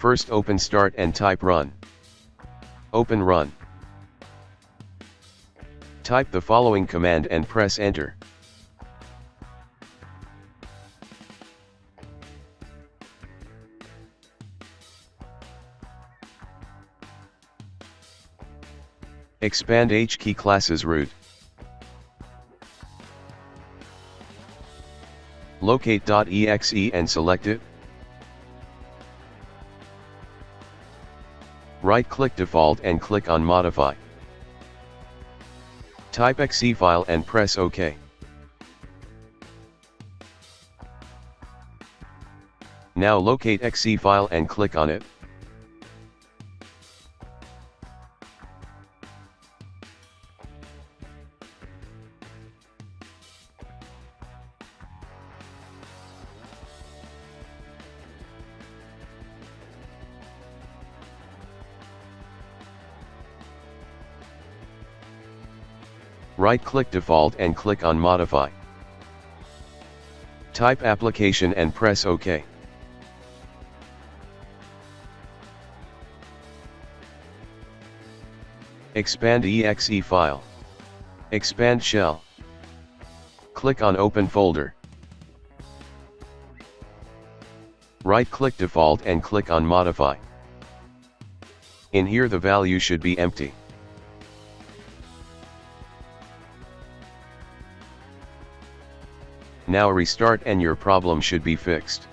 First open Start and type run. Open Run. Type the following command and press enter. Expand HKey classes root. Locate.exe and select it. Right-click Default and click on Modify. Type .exe file and press OK. Now locate .exe file and click on it. Right-click Default and click on Modify. Type Application and press OK. Expand .exe file. Expand shell. Click on Open folder. Right-click Default and click on Modify. In here the value should be empty. Now restart and your problem should be fixed.